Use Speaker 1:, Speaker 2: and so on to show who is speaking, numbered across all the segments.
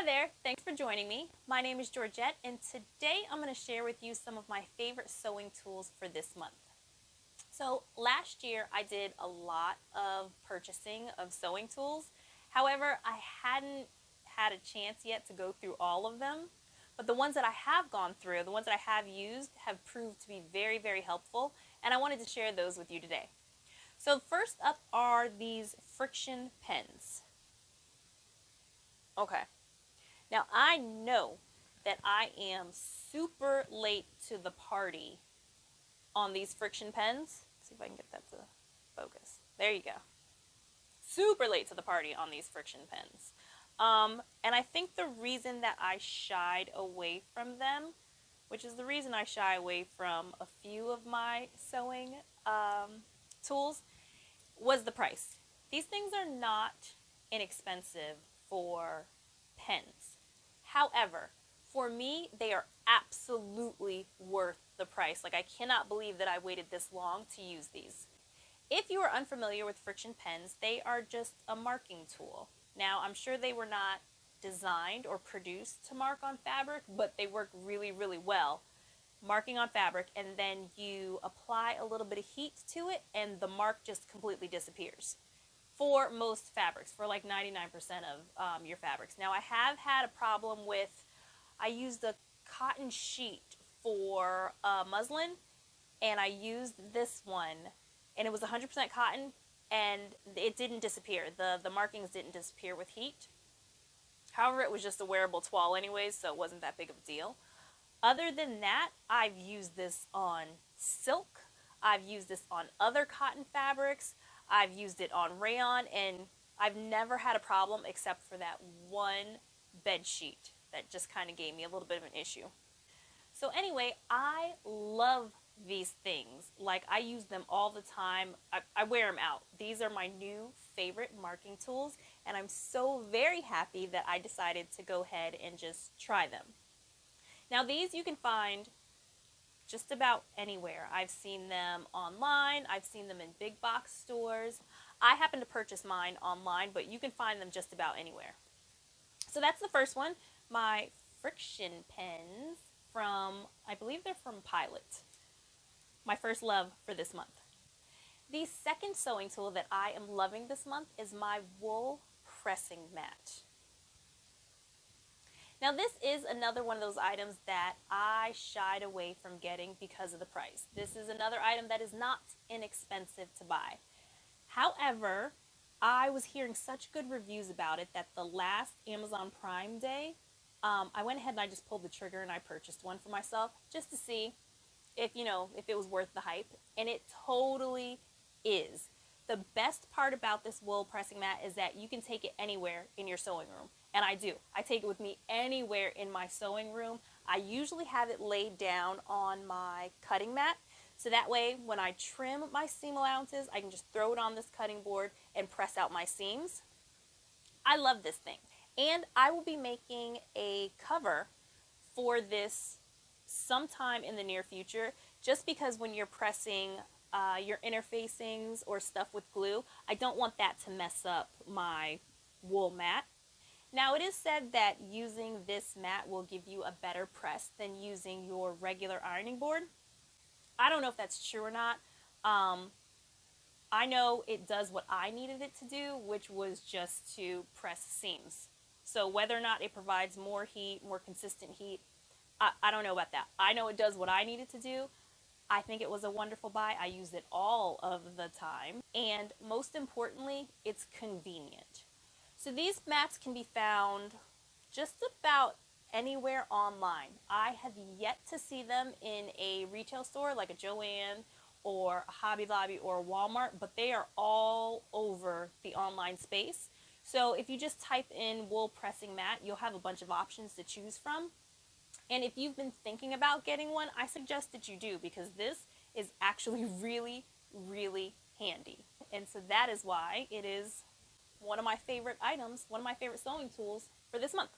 Speaker 1: Hi there, thanks for joining me. My name is Georgette, and today I'm going to share with you some of my favorite sewing tools for this month. So last year I did a lot of purchasing of sewing tools. However, I hadn't had a chance yet to go through all of them. But the ones that I have gone through, the ones that I have used, have proved to be very, very helpful, and I wanted to share those with you today. So first up are these Frixion pens. Okay. Now, I know that I am super late to the party on these Frixion pens. Let's see if I can get that to focus. There you go. Super late to the party on these Frixion pens. And I think the reason that I shied away from them, which is the reason I shy away from a few of my sewing tools, was the price. These things are not inexpensive for pens. However, for me, they are absolutely worth the price. Like, I cannot believe that I waited this long to use these. If you are unfamiliar with Frixion pens, they are just a marking tool. Now, I'm sure they were not designed or produced to mark on fabric, but they work really, really well marking on fabric, and then you apply a little bit of heat to it and the mark just completely disappears for most fabrics, for like 99% of your fabrics. Now, I have had a problem with, I used a cotton sheet for muslin, and I used this one, and it was 100% cotton, and it didn't disappear. The markings didn't disappear with heat. However, it was just a wearable toile anyways, so it wasn't that big of a deal. Other than that, I've used this on silk, I've used this on other cotton fabrics, I've used it on rayon, and I've never had a problem except for that one bed sheet that just kind of gave me a little bit of an issue. So anyway, I love these things. Like, I use them all the time. I wear them out. These are my new favorite marking tools, and I'm so very happy that I decided to go ahead and just try them. Now, these you can find just about anywhere. I've seen them online. I've seen them in big box stores. I happen to purchase mine online, but you can find them just about anywhere. So that's the first one, my Frixion pens from, I believe they're from Pilot. My first love for this month. The second sewing tool that I am loving this month is my wool pressing mat. Now, this is another one of those items that I shied away from getting because of the price. This is another item that is not inexpensive to buy. However, I was hearing such good reviews about it that the last Amazon Prime Day, I went ahead and I just pulled the trigger and I purchased one for myself just to see if it was worth the hype. And it totally is. The best part about this wool pressing mat is that you can take it anywhere in your sewing room. And I do. I take it with me anywhere in my sewing room. I usually have it laid down on my cutting mat. So that way, when I trim my seam allowances, I can just throw it on this cutting board and press out my seams. I love this thing. And I will be making a cover for this sometime in the near future, just because when you're pressing your interfacings or stuff with glue, I don't want that to mess up my wool mat. Now, it is said that using this mat will give you a better press than using your regular ironing board. I don't know if that's true or not. I know it does what I needed it to do, which was just to press seams. So whether or not it provides more heat, more consistent heat, I don't know about that. I know it does what I needed to do. I think it was a wonderful buy. I use it all of the time. And most importantly, it's convenient. So these mats can be found just about anywhere online. I have yet to see them in a retail store like a Joann or a Hobby Lobby or a Walmart, but they are all over the online space. So if you just type in wool pressing mat, you'll have a bunch of options to choose from. And if you've been thinking about getting one, I suggest that you do, because this is actually really, really handy. And so that is why it is one of my favorite items, one of my favorite sewing tools for this month.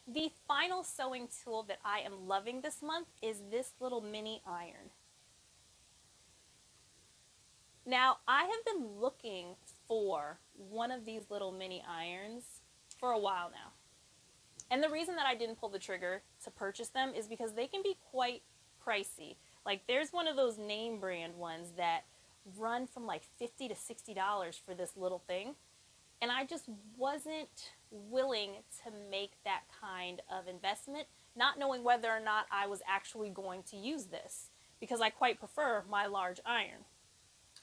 Speaker 1: The final sewing tool that I am loving this month is this little mini iron. Now, I have been looking for one of these little mini irons for a while now. And the reason that I didn't pull the trigger to purchase them is because they can be quite pricey. Like there's one of those name brand ones that run from like $50 to $60 for this little thing. And I just wasn't willing to make that kind of investment, not knowing whether or not I was actually going to use this, because I quite prefer my large iron.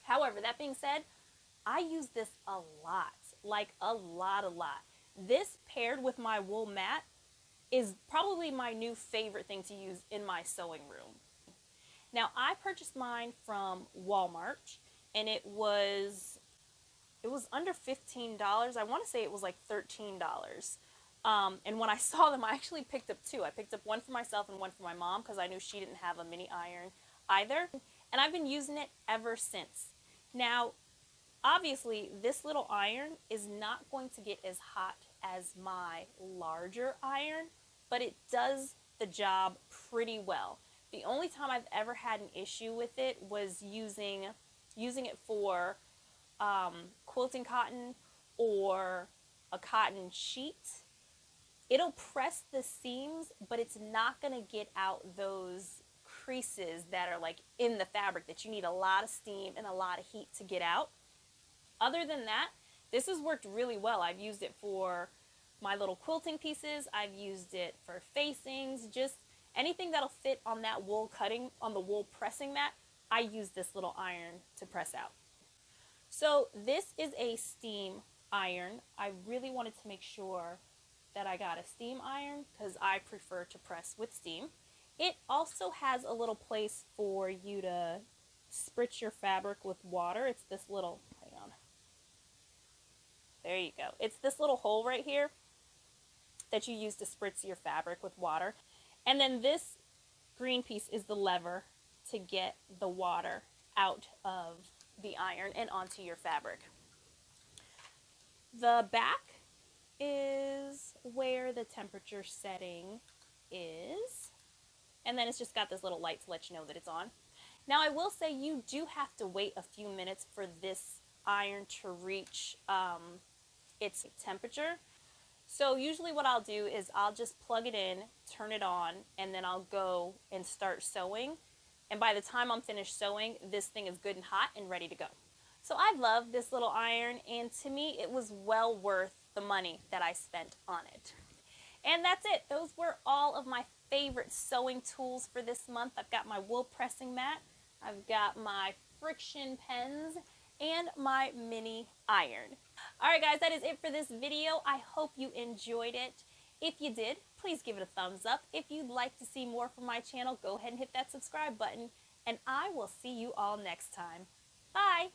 Speaker 1: However, that being said, I use this a lot, like a lot. This paired with my wool mat is probably my new favorite thing to use in my sewing room. Now, I purchased mine from Walmart, and it was under $15. I want to say it was like $13. And when I saw them, I actually picked up two. I picked up one for myself and one for my mom because I knew she didn't have a mini iron either. And I've been using it ever since. Now, obviously, this little iron is not going to get as hot as my larger iron, but it does the job pretty well. The only time I've ever had an issue with it was using it for quilting cotton or a cotton sheet. It'll press the seams, but it's not going to get out those creases that are like in the fabric that you need a lot of steam and a lot of heat to get out. Other than that, this has worked really well. I've used it for my little quilting pieces. I've used it for facings, just anything that'll fit on that wool cutting, on the wool pressing mat. I use this little iron to press out. So this is a steam iron. I really wanted to make sure that I got a steam iron because I prefer to press with steam. It also has a little place for you to spritz your fabric with water. It's this little, hang on. There you go. It's this little hole right here that you use to spritz your fabric with water. And then this green piece is the lever to get the water out of the iron and onto your fabric. The back is where the temperature setting is. And then it's just got this little light to let you know that it's on. Now I will say you do have to wait a few minutes for this iron to reach its temperature. So usually what I'll do is I'll just plug it in, turn it on, and then I'll go and start sewing. And by the time I'm finished sewing, this thing is good and hot and ready to go. So I love this little iron, and to me it was well worth the money that I spent on it. And that's it. Those were all of my favorite sewing tools for this month. I've got my wool pressing mat, I've got my Frixion pens, and my mini iron. Alright guys, that is it for this video. I hope you enjoyed it. If you did, please give it a thumbs up. If you'd like to see more from my channel, go ahead and hit that subscribe button. And I will see you all next time. Bye!